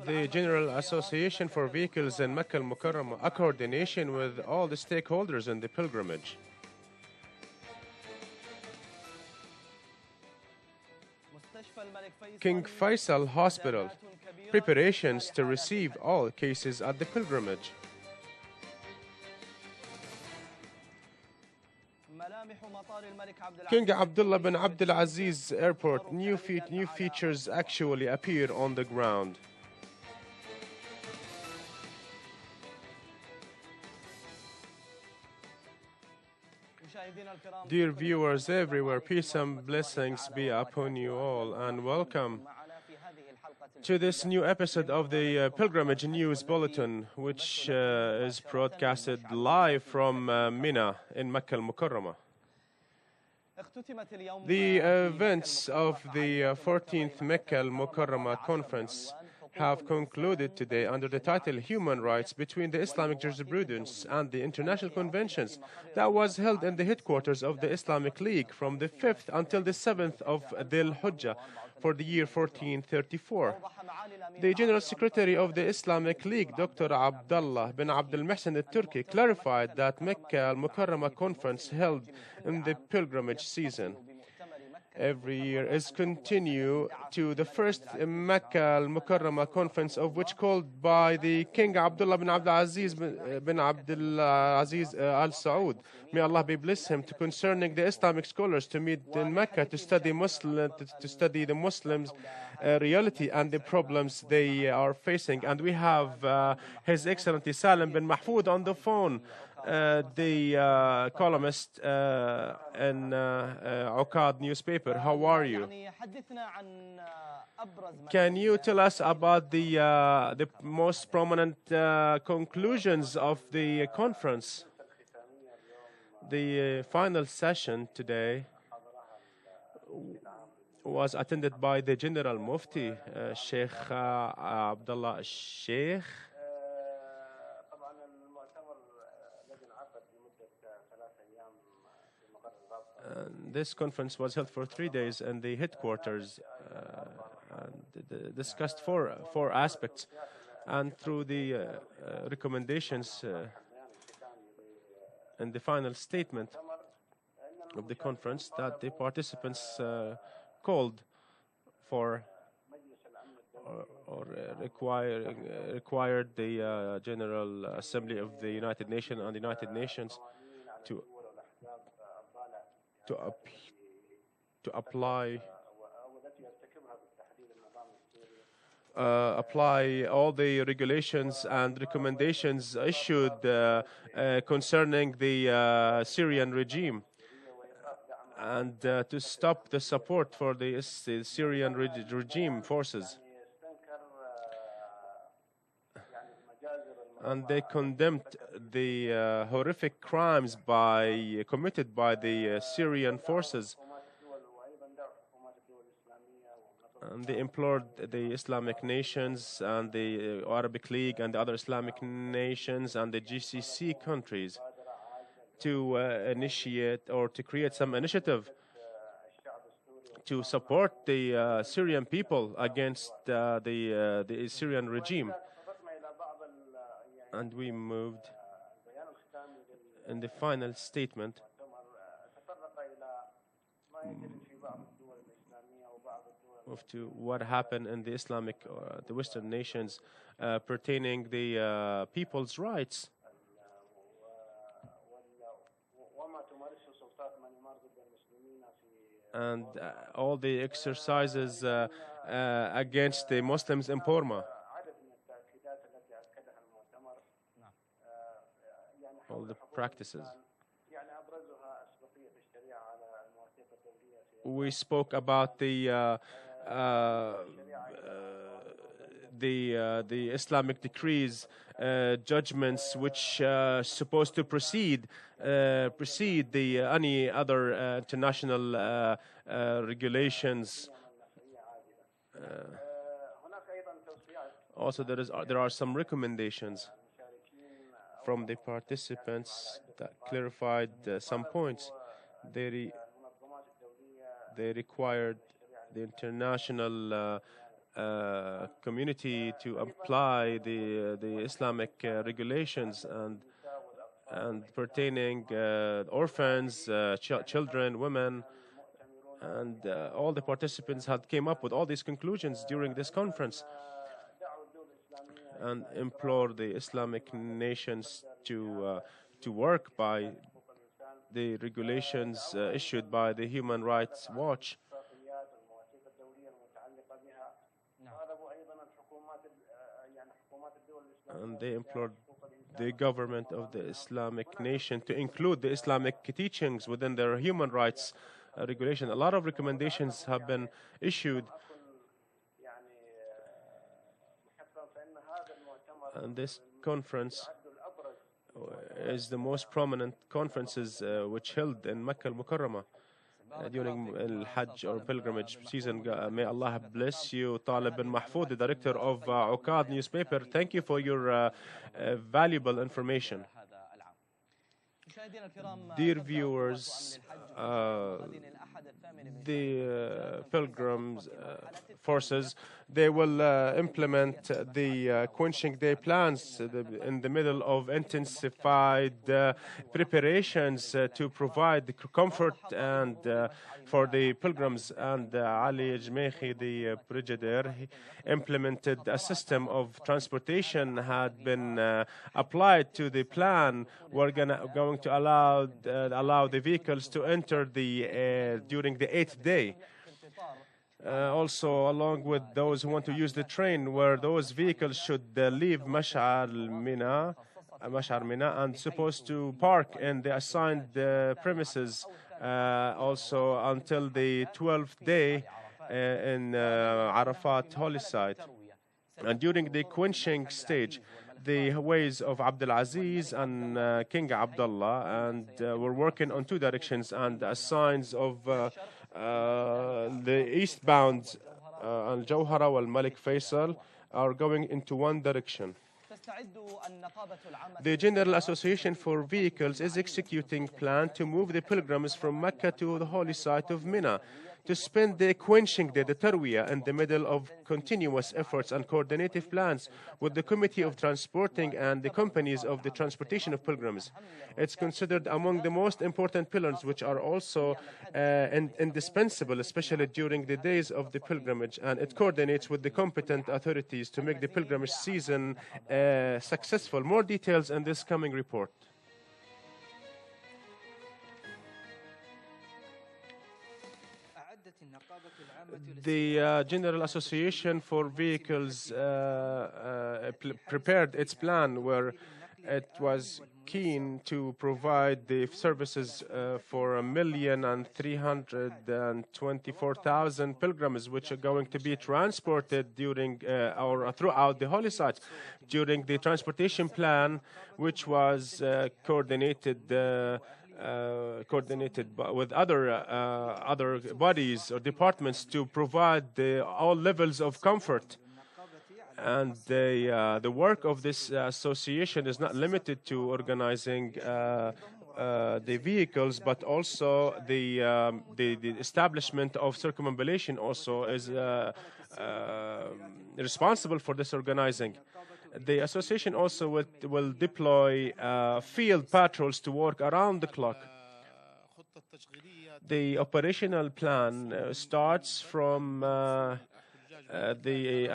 The General Association for Vehicles in Mecca al-Mukarramah, a coordination with all the stakeholders in the pilgrimage. King Faisal Hospital, preparations to receive all cases at the pilgrimage. King Abdullah bin Abdul Aziz Airport, new features actually appear on the ground. Dear viewers everywhere, peace and blessings be upon you all, and welcome to this new episode of the Pilgrimage News Bulletin, which is broadcasted live from Mina in Mecca al-Mukarramah. The events of the 14th Mecca al-Mukarramah conference have concluded today under the title Human Rights Between the Islamic Jurisprudence and the International Conventions, that was held in the headquarters of the Islamic League from the 5th until the 7th of Dhul Hijjah for the year 1434. The General Secretary of the Islamic League, Dr. Abdullah bin Abdul Mehsen al-Turki, clarified that Mecca al-Mukarramah conference held in the pilgrimage season every year is continue to the first Mecca al-Mukarramah conference, of which called by the King Abdullah bin Abdul Aziz bin Abdul Aziz Al Saud, may Allah be bless him, to concerning the Islamic scholars to meet in Mecca to study the Muslims reality and the problems they are facing. And we have His Excellency Salim bin Mahfoud on the phone, the columnist in Uqad newspaper. How are you? Can you tell us about the most prominent conclusions of the conference? The final session today was attended by the General Mufti, Sheikh Abdullah Sheikh. This conference was held for 3 days in the headquarters and discussed four aspects. And through the recommendations in the final statement of the conference, that the participants called for or required the General Assembly of the United Nations and the United Nations to apply all the regulations and recommendations issued concerning the Syrian regime, and to stop the support for the Syrian regime forces. And they condemned the horrific crimes committed by the Syrian forces. And they implored the Islamic nations and the Arabic League and the other Islamic nations and the GCC countries to initiate or to create some initiative to support the Syrian people against the Syrian regime. And we moved in the final statement to what happened in the Islamic, the Western nations pertaining the people's rights. And all the exercises against the Muslims in Burma. All the practices. We spoke about the Islamic decrees, judgments which supposed to precede any other international regulations. Also, there are some recommendations from the participants that clarified some points. They required the international community to apply the Islamic regulations and pertaining orphans, children, women, and all the participants had came up with all these conclusions during this conference and implored the Islamic nations to work by the regulations issued by the Human Rights Watch. And they implored the government of the Islamic nation to include the Islamic teachings within their human rights regulation. A lot of recommendations have been issued. And this conference is the most prominent conferences which held in Mecca al-Mukarramah during Hajj or pilgrimage season. May Allah bless you, Talib bin Mahfoud, the director of Uqad newspaper. Thank you for your valuable information. Dear viewers, the pilgrims forces, they will implement the quenching day plans in the middle of intensified preparations to provide comfort and for the pilgrims. And Ali Jmeikhi, the brigadier, he implemented a system of transportation had been applied to the plan. We're going to allow the vehicles to enter the during the 8th day. Also, along with those who want to use the train, where those vehicles should leave Mash'ar Mina and supposed to park in the assigned premises also until the 12th day in Arafat holy site. And during the quenching stage, the ways of Abdul Aziz and King Abdullah, and we're working on two directions, and signs of the eastbound Al Jawhara wal Malik Faisal are going into one direction. The General Association for Vehicles is executing plan to move the pilgrims from Mecca to the holy site of Mina to spend the quenching day, the Tarwiyah, in the middle of continuous efforts and coordinated plans with the Committee of Transporting and the companies of the transportation of pilgrims. It's considered among the most important pillars, which are also indispensable, especially during the days of the pilgrimage, and it coordinates with the competent authorities to make the pilgrimage season successful. More details in this coming report. The General Association for Vehicles prepared its plan where it was keen to provide the services for 1,324,000 pilgrims, which are going to be transported during or throughout the holy sites. During the transportation plan, which was coordinated with other bodies or departments to provide all levels of comfort. And the work of this association is not limited to organizing the vehicles, but also the establishment of circumambulation also is responsible for this organizing. The association also will deploy field patrols to work around the clock. The operational plan starts from the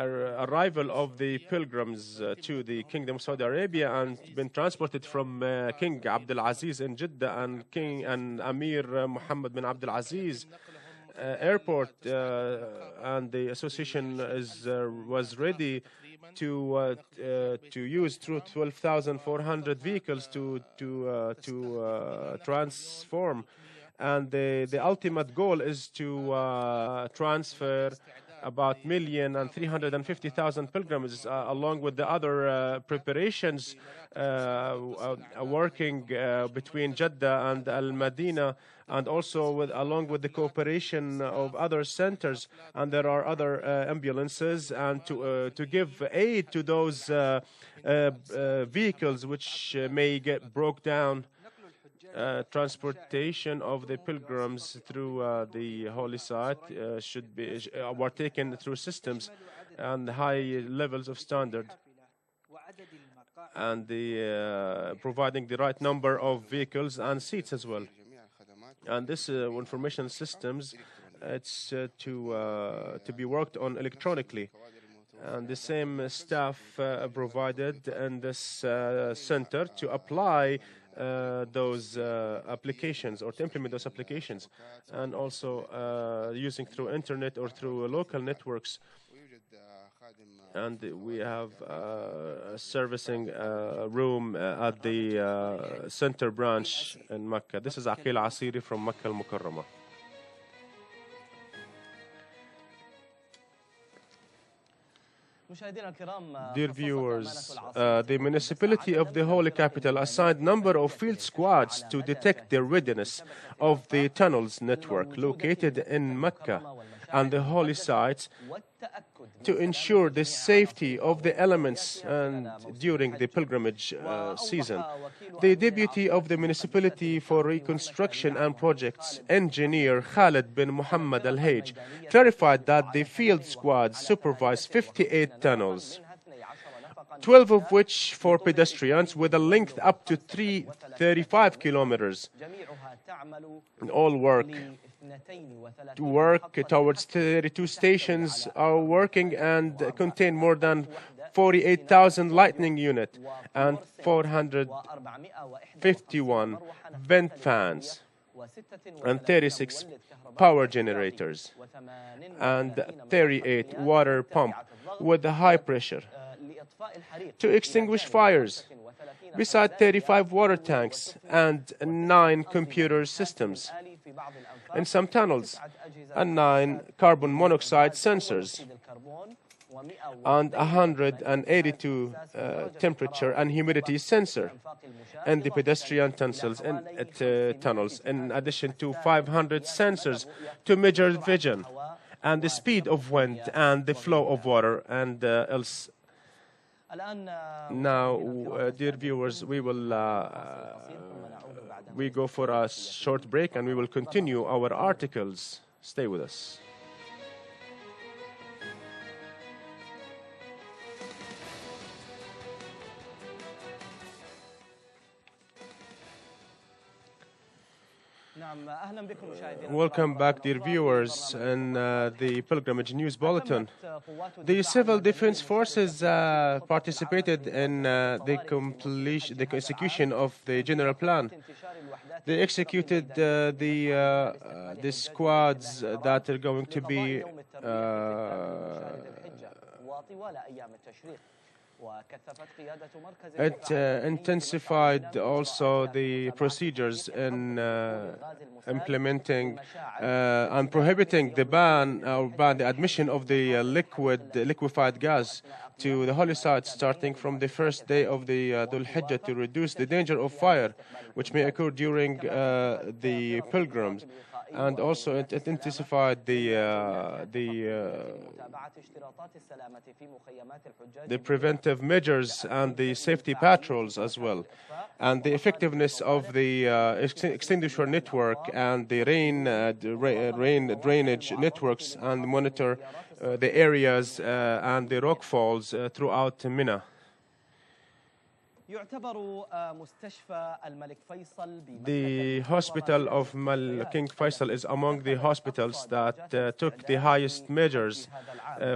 arrival of the pilgrims to the Kingdom of Saudi Arabia and been transported from King Abdul Aziz in Jeddah and Amir Muhammad bin Abdul Aziz airport, and the association was ready to use through 12,400 vehicles to transform, and the ultimate goal is to transfer about 1,350,000 pilgrims, along with the other preparations working between Jeddah and Al Madinah, and also along with the cooperation of other centers, and there are other ambulances, and to give aid to those vehicles which may get broke down. transportation of the pilgrims through the holy site were taken through systems and high levels of standard, and providing the right number of vehicles and seats as well. And this information systems, it's to be worked on electronically. And the same staff provided in this center to apply those applications or to implement those applications, and also using through internet or through local networks. And we have a servicing room at the center branch in Mecca. This is Aqil Asiri from Mecca al-Mukarramah. Dear viewers, the municipality of the Holy Capital assigned number of field squads to detect the readiness of the tunnels network located in Mecca and the holy sites to ensure the safety of the elements and during the pilgrimage season. The deputy of the municipality for reconstruction and projects, engineer Khalid bin Muhammad Al-Hajj, clarified that the field squads supervise 58 tunnels, 12 of which for pedestrians with a length up to 35 kilometers. All work towards 32 stations are working and contain more than 48,000 lighting units and 451 vent fans and 36 power generators and 38 water pump with high pressure to extinguish fires, beside 35 water tanks and 9 computer systems in some tunnels, and 9 carbon monoxide sensors, and 182 temperature and humidity sensor in the pedestrian tunnels, in addition to 500 sensors to measure vision and the speed of wind and the flow of water and else. Now, dear viewers, we go for a short break and we will continue our articles. Stay with us. Welcome back, dear viewers, in the Pilgrimage News Bulletin. The Civil Defense Forces participated in the execution of the general plan. They executed the squads that are going to be it intensified also the procedures in implementing and prohibiting the ban the admission of the liquefied gas to the holy sites starting from the first day of the Dhul Hijjah to reduce the danger of fire which may occur during the pilgrims. And also it intensified the preventive measures and the safety patrols as well, and the effectiveness of the extinguisher network and the rain drainage networks, and monitor the areas and the rock falls throughout Mina. The hospital of King Faisal is among the hospitals that took the highest measures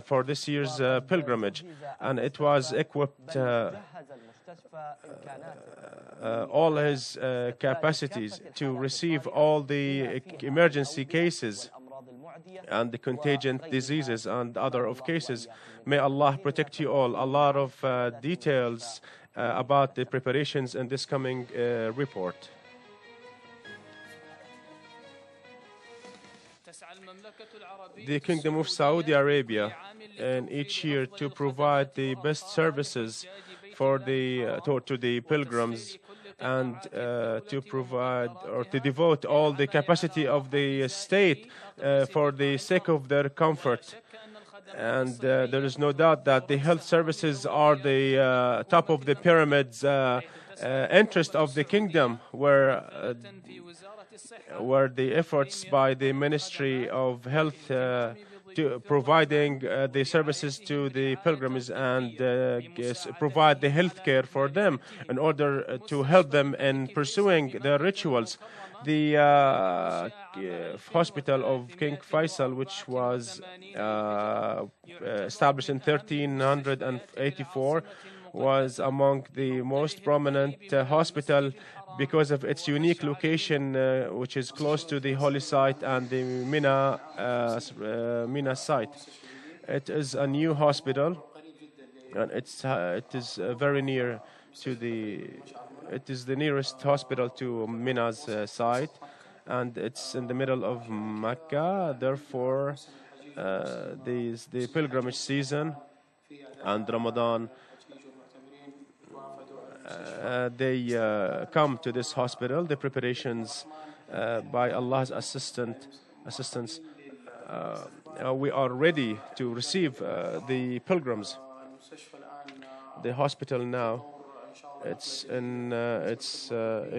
for this year's pilgrimage, and it was equipped all his capacities to receive all the emergency cases and the contagious diseases and other of cases. May Allah protect you all. A lot of details about the preparations in this coming report. The Kingdom of Saudi Arabia in each year to provide the best services for to the pilgrims and to provide or to devote all the capacity of the state for the sake of their comfort. And there is no doubt that the health services are the top of the pyramids interest of the kingdom were the efforts by the Ministry of Health to providing the services to the pilgrims and provide the health care for them in order to help them in pursuing their rituals. The hospital of King Faisal, which was established in 1384, was among the most prominent hospital because of its unique location, which is close to the holy site and the Mina site. It is a new hospital, and it is very near to it is the nearest hospital to Mina's site, and it's in the middle of Mecca. Therefore, the pilgrimage season and Ramadan, they come to this hospital. The preparations by Allah's assistance, we are ready to receive the pilgrims. The hospital now, it's a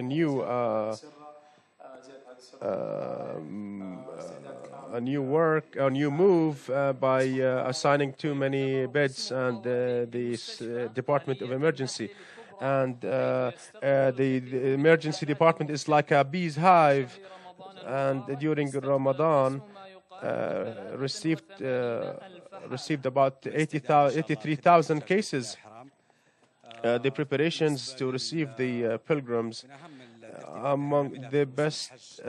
new move by assigning too many beds and the Department of Emergency. And the emergency department is like a bee's hive, and during Ramadan received about 83,000 cases. The preparations to receive the pilgrims, among the best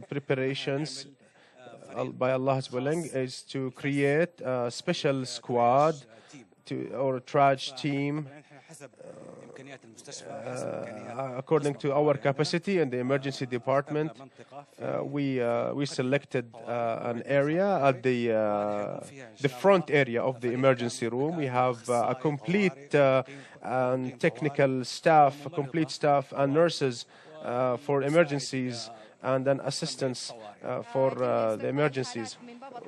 preparations by Allah's willing, is to create a special squad or a triage team according to our capacity in the emergency department. We selected an area at the front area of the emergency room. We have a complete and technical staff, complete staff and nurses for emergencies, and then assistance for the emergencies.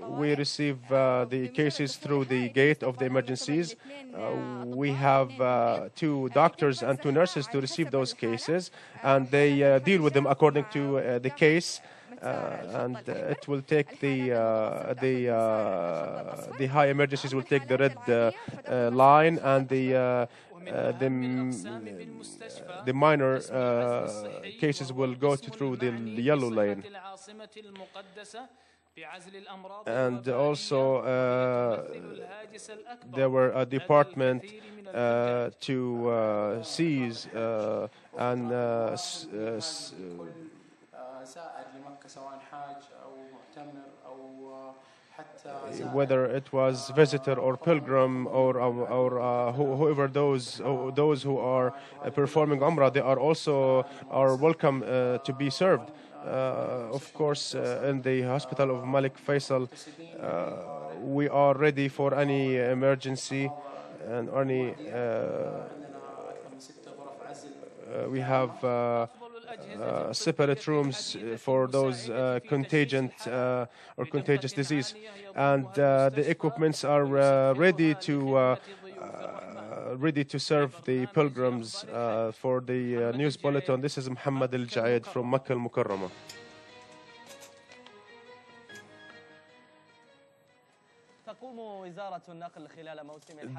We receive the cases through the gate of the emergencies. We have 2 doctors and 2 nurses to receive those cases, and they deal with them according to the case. And it will take the high emergencies will take the red line, and the minor cases will go through the yellow lane. And also there were a department to seize and whether it was visitor or pilgrim or whoever those who are performing Umrah, they are also welcome to be served. Of course, in the hospital of Malik Faisal, we are ready for any emergency and any. We have separate rooms for those contagious disease, and the equipments are ready to serve the pilgrims. For the news bulletin, this is Muhammad Al-Jaid from Makkah Al-Mukarramah.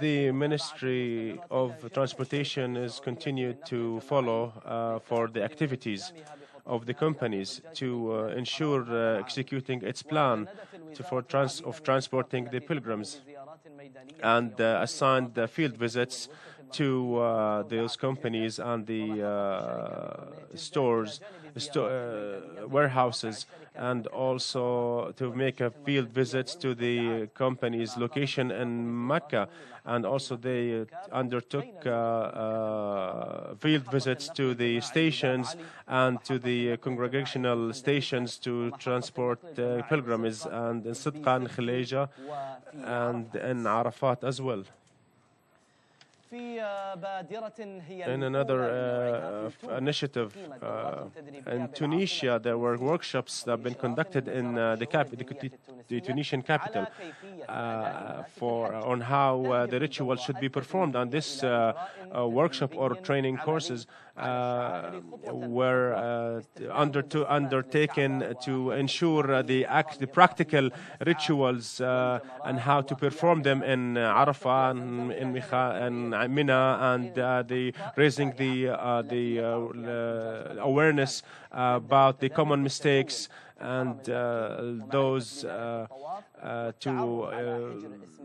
The Ministry of Transportation is continued to follow for the activities of the companies to ensure executing its plan for transporting the pilgrims, and assigned field visits to those companies and the stores, warehouses, and also to make a field visits to the company's location in Mecca. And also they undertook field visits to the stations and to the congregational stations to transport pilgrims, and in Sidqa and Khaleja and in Arafat as well. In another initiative in Tunisia, there were workshops that have been conducted in the Tunisian capital on how the ritual should be performed. And this workshop or training courses were undertaken to ensure the practical rituals and how to perform them in Arafah and in Mina, and the raising the awareness about the common mistakes and those to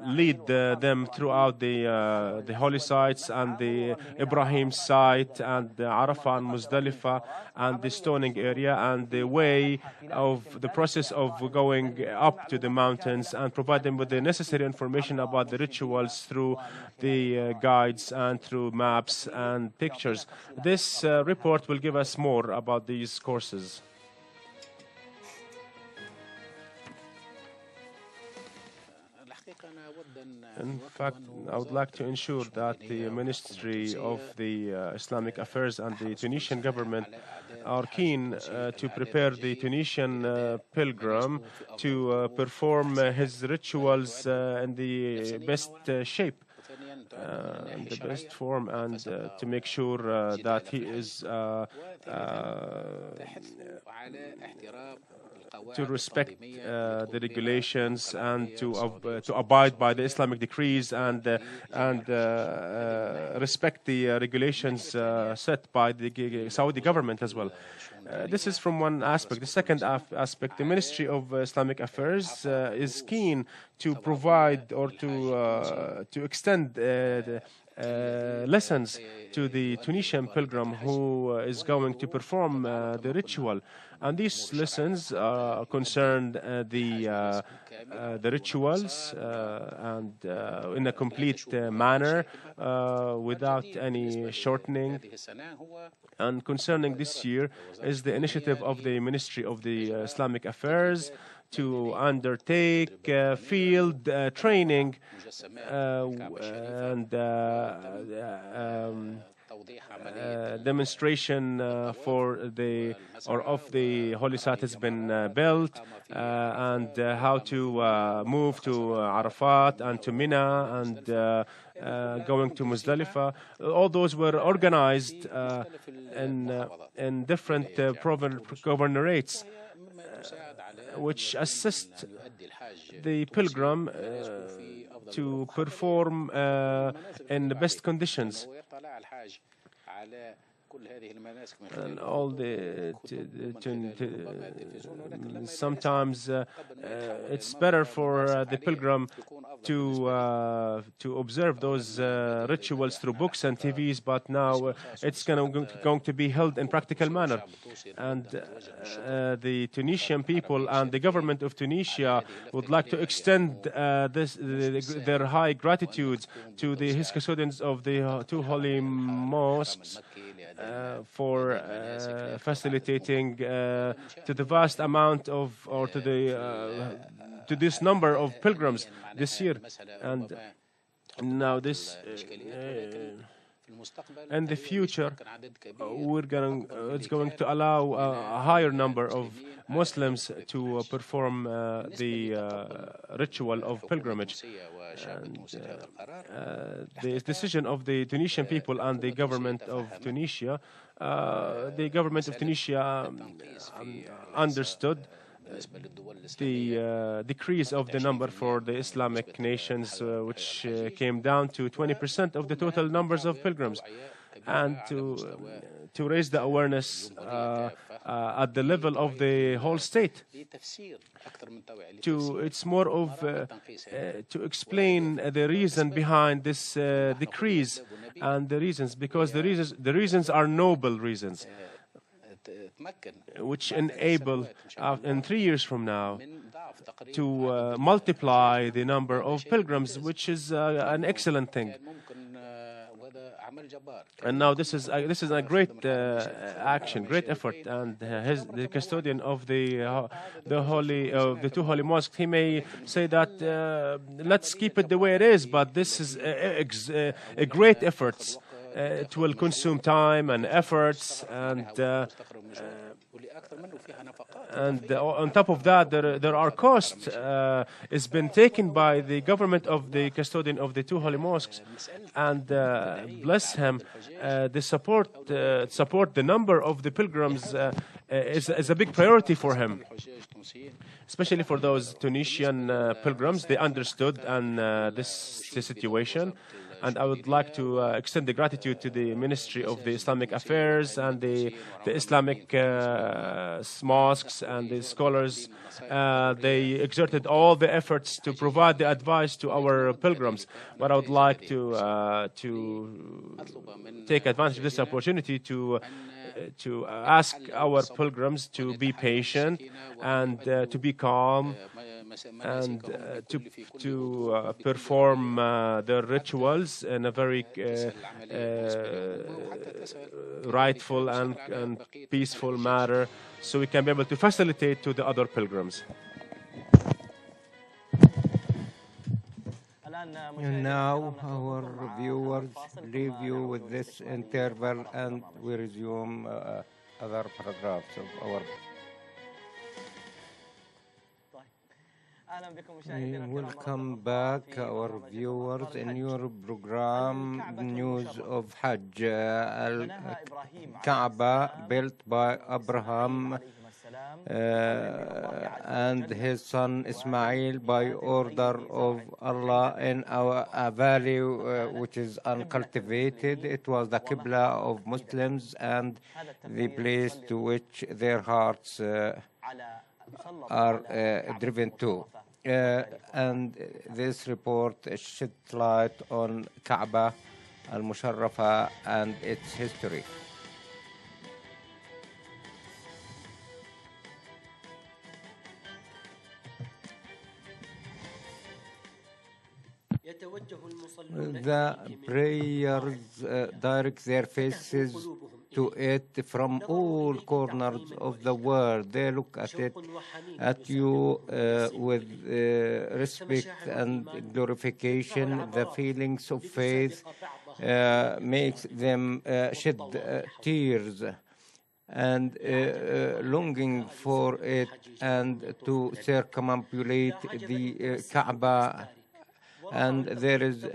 lead them throughout the holy sites and the Ibrahim site and the Arafah and Muzdalifah and the stoning area and the way of the process of going up to the mountains, and provide them with the necessary information about the rituals through the guides and through maps and pictures. This report will give us more about these courses. In fact, I would like to ensure that the Ministry of the Islamic Affairs and the Tunisian government are keen to prepare the Tunisian pilgrim to perform his rituals in the best shape, in the best form, and to make sure that he is to respect the regulations and to abide by the Islamic decrees and respect the regulations set by the Saudi government as well. This is from one aspect. The second aspect, the Ministry of Islamic Affairs is keen to provide or to extend lessons to the Tunisian pilgrim who is going to perform the ritual. And these lessons concern the rituals and in a complete manner without any shortening. And concerning this year is the initiative of the Ministry of the Islamic Affairs to undertake field training and demonstration of the holy site has been built, and how to move to Arafat and to Mina and going to Muzdalifah. All those were organized in different governorates, which assist the pilgrim to perform in the best conditions. And all sometimes it's better for the pilgrim to observe those rituals through books and TVs, but now it's going to be held in practical manner. And the Tunisian people and the government of Tunisia would like to extend their high gratitude to the His custodians of the two holy mosques for facilitating to the vast amount of, or to this number of pilgrims this year. And now this in the future it's going to allow a higher number of Muslims to perform the ritual of pilgrimage. And the decision of the Tunisian people and the government of Tunisia, understood the decrease of the number for the Islamic nations, which came down to 20% of the total numbers of pilgrims, and to raise the awareness at the level of the whole state. It's more of to explain the reason behind this decrease and the reasons, because the reasons are noble reasons, which enable in 3 years from now to multiply the number of pilgrims, which is an excellent thing. And now this is a great action, great effort, and the custodian of the two holy mosques, he may say that let's keep it the way it is, but this is a great efforts. It will consume time and efforts, and on top of that, there are costs. It's been taken by the government of the custodian of the two holy mosques, and bless him, the support the number of the pilgrims is a big priority for him, especially for those Tunisian pilgrims. They understood and this situation. And I would like to extend the gratitude to the Ministry of the Islamic Affairs and the Islamic mosques and the scholars. They exerted all the efforts to provide the advice to our pilgrims. But I would like to take advantage of this opportunity to ask our pilgrims to be patient and to be calm and to perform their rituals in a very rightful and peaceful manner, so we can be able to facilitate to the other pilgrims. And now our viewers leave you with this interval, and we resume other paragraphs of our. Welcome back, our viewers, in your program News of Hajj. Al-Kaaba, built by Abraham and his son Ismail by order of Allah in a valley which is uncultivated. It was the Qibla of Muslims and the place to which their hearts are driven to. And this report shed light on Kaaba al-Musharrafa and its history. The prayers direct their faces to it from all corners of the world. They look at you with respect and glorification. The feelings of faith makes them shed tears and longing for it and to circumambulate the Kaaba. And there is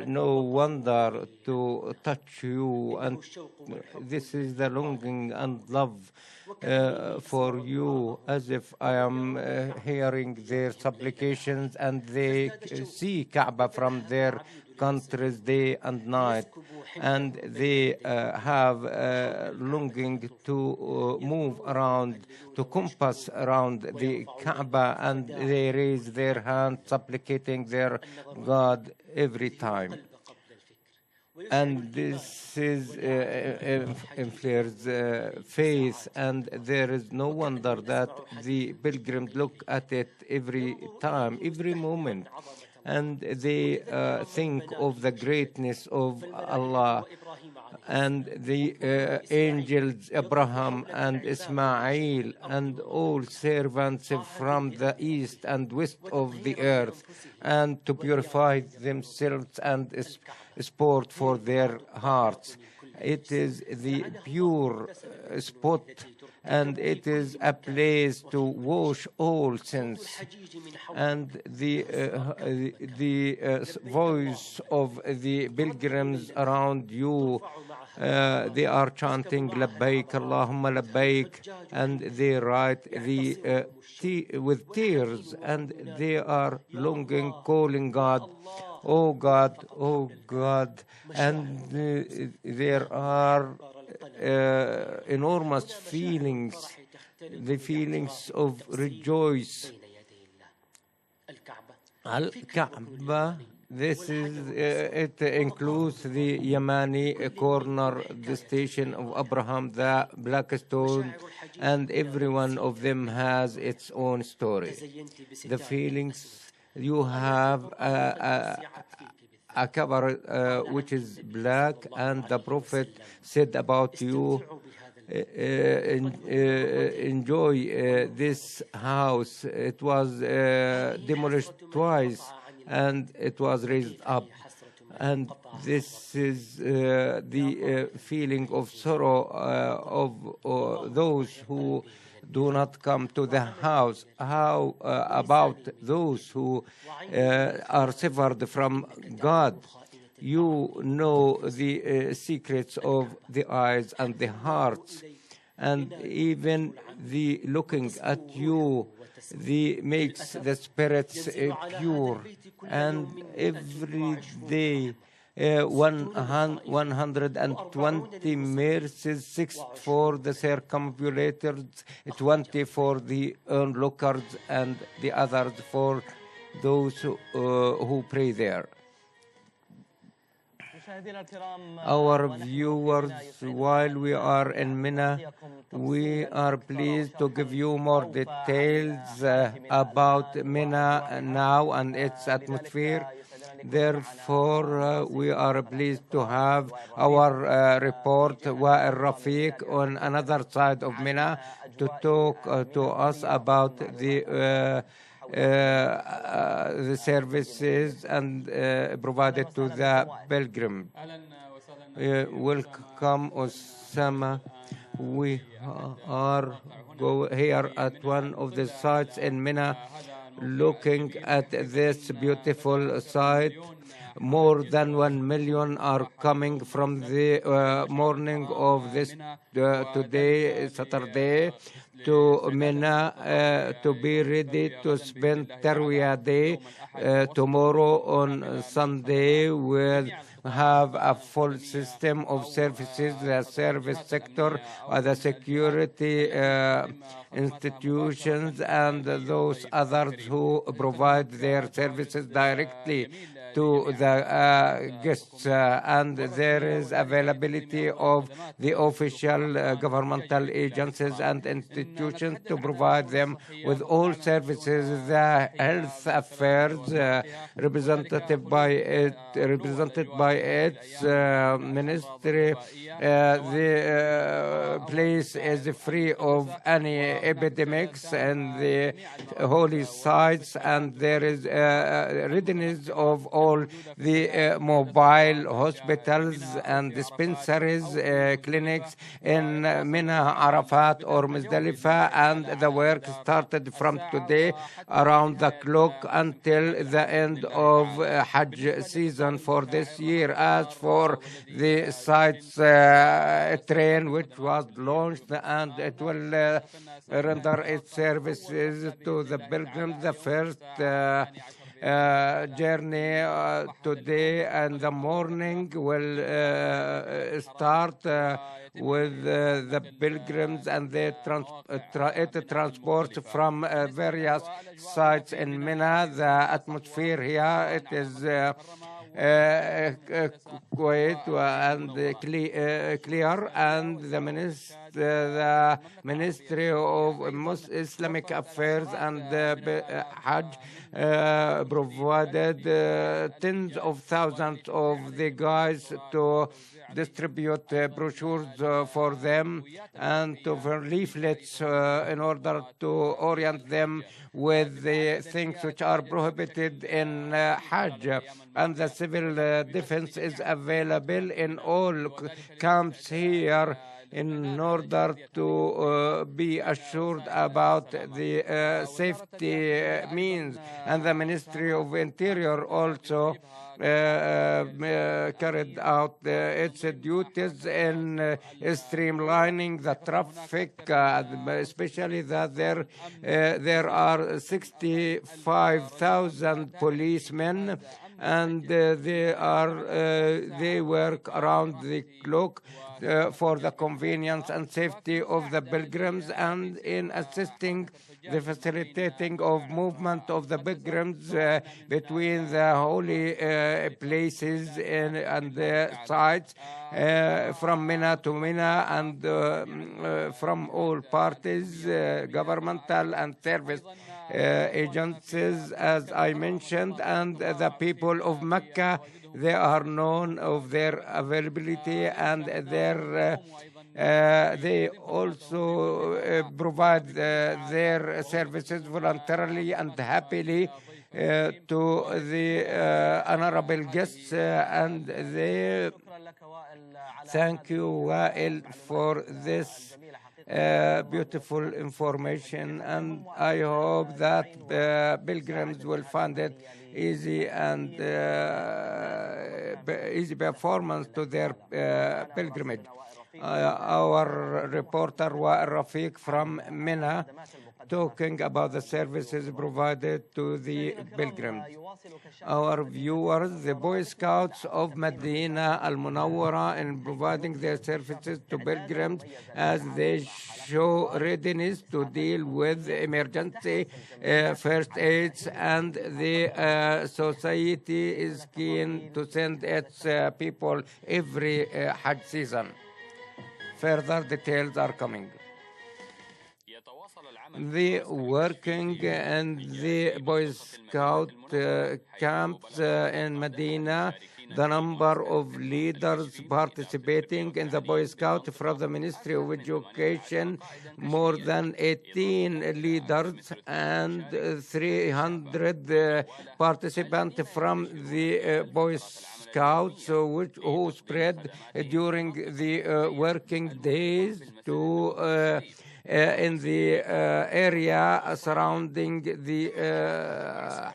no wonder to touch you, and this is the longing and love for you, as if I am hearing their supplications, and they see Kaaba from their countries day and night, and they have longing to move around, to compass around the Kaaba, and they raise their hands supplicating their God every time. And this is inflares faith, and there is no wonder that the pilgrims look at it every time, every moment, and they think of the greatness of Allah and the angels Abraham and Ismail and all servants from the east and west of the earth, and to purify themselves and sport for their hearts. It is the pure spot, and it is a place to wash all sins. And the voice of the pilgrims around you, they are chanting Labbaik Allahumma Labbaik, and they write with tears, and they are longing, calling God, oh God, oh God. And there are enormous feelings, the feelings of rejoice. Al-Kaaba, this is, it includes the Yamani corner, the station of Abraham, the black stone, and every one of them has its own story. The feelings, you have a cover which is black, and the Prophet said about you, enjoy this house. It was demolished twice and it was raised up. And this is the feeling of sorrow of those who do not come to the house. How about those who are severed from God? You know the secrets of the eyes and the hearts, and even the looking at you, the makes the spirits pure. And every day 120 mercies, 6 for the circumambulators, 20 for the onlookers, and the others for those who pray there. Our viewers, while we are in Mina, we are pleased to give you more details about Mina now and its atmosphere. Therefore, we are pleased to have our report, Wa'il Rafiq, on another side of Mina to talk to us about the services and provided to the pilgrim. Welcome, Osama. We are here at one of the sites in Mina, looking at this beautiful site. More than 1 million are coming from the morning of this today, Saturday, to Mina to be ready to spend Tarwiyah day. Tomorrow on Sunday we'll have a full system of services, the service sector, the security institutions, and those others who provide their services directly to the guests, and there is availability of the official governmental agencies and institutions to provide them with all services. The health affairs represented by its ministry, the place is free of any epidemics and the holy sites, and there is readiness of all the mobile hospitals and dispensaries, clinics in Mina, Arafat, or Muzdalifah, and the work started from today around the clock until the end of Hajj season for this year. As for the sites train which was launched, and it will render its services to the pilgrims, the first journey today and the morning will start with the pilgrims and the transport from various sites in Mina. The atmosphere here, it is quiet and clear, and the Ministry of Islamic Affairs and Hajj provided tens of thousands of the guys to distribute brochures for them and to leaflets in order to orient them with the things which are prohibited in Hajj. And the civil defense is available in all camps here in order to be assured about the safety means. And the Ministry of Interior also carried out its duties in streamlining the traffic, especially that there are 65,000 policemen, and they work around the clock for the convenience and safety of the pilgrims, and in assisting the facilitating of movement of the pilgrims between the holy places and the sites from Mina to Mina, and from all parties, governmental and service agencies, as I mentioned, and the people of Mecca, they are known of their availability and they also provide their services voluntarily and happily to the honorable guests, and they thank you, Wael, for this beautiful information, and I hope that pilgrims will find it easy and easy performance to their pilgrimage. Our reporter Wael Rafiq from Mina talking about the services provided to the pilgrims. Our viewers, the Boy Scouts of Medina Al Munawwara, in providing their services to pilgrims as they show readiness to deal with emergency first aids, and the society is keen to send its people every Hajj season. Further details are coming. The working and the Boy Scout camps in Medina, the number of leaders participating in the Boy Scout from the Ministry of Education, more than 18 leaders and 300 participants from the Boy Scouts who spread during the working days to in the area surrounding the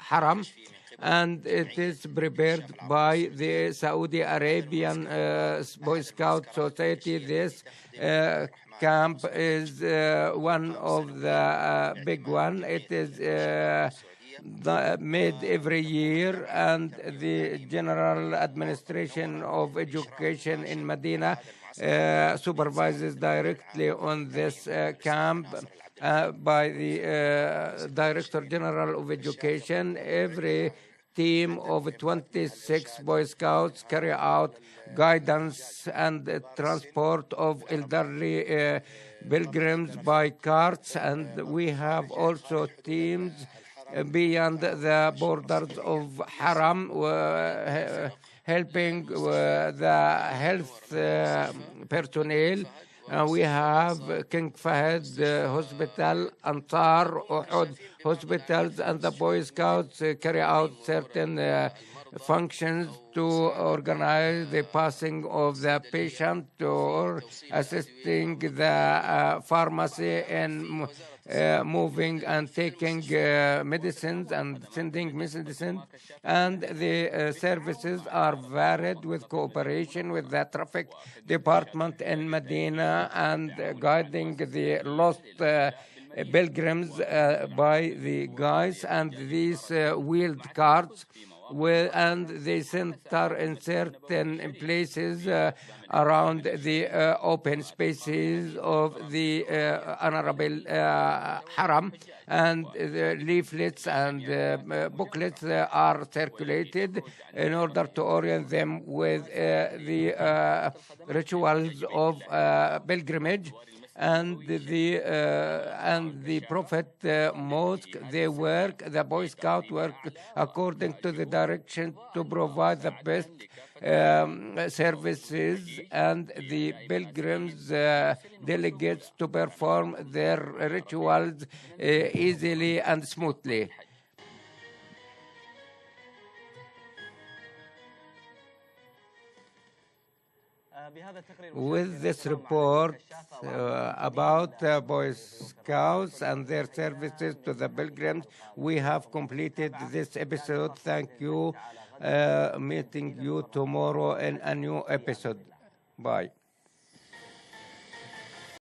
Haram, and it is prepared by the Saudi Arabian Boy Scout Society. This camp is one of the big one. It is made every year, and the General Administration of Education in Medina supervises directly on this camp by the Director General of Education. Every team of 26 Boy Scouts carry out guidance and transport of elderly pilgrims by carts, and we have also teams beyond the borders of Haram, helping the health personnel. We have King Fahd Hospital, Ansar, Uhud hospitals, and the Boy Scouts carry out certain functions to organize the passing of the patient or assisting the pharmacy in moving and taking medicines and sending medicines, and the services are varied with cooperation with the traffic department in Medina and guiding the lost pilgrims by the guides and these wheeled carts, and they center in certain places around the open spaces of the honorable Haram, and the leaflets and booklets are circulated in order to orient them with the rituals of pilgrimage. And the Prophet Mosque, they work, the Boy Scout work according to the direction to provide the best services, and the pilgrims delegates to perform their rituals easily and smoothly. With this report about Boy Scouts and their services to the pilgrims, we have completed this episode. Thank you. Meeting you tomorrow in a new episode. Bye.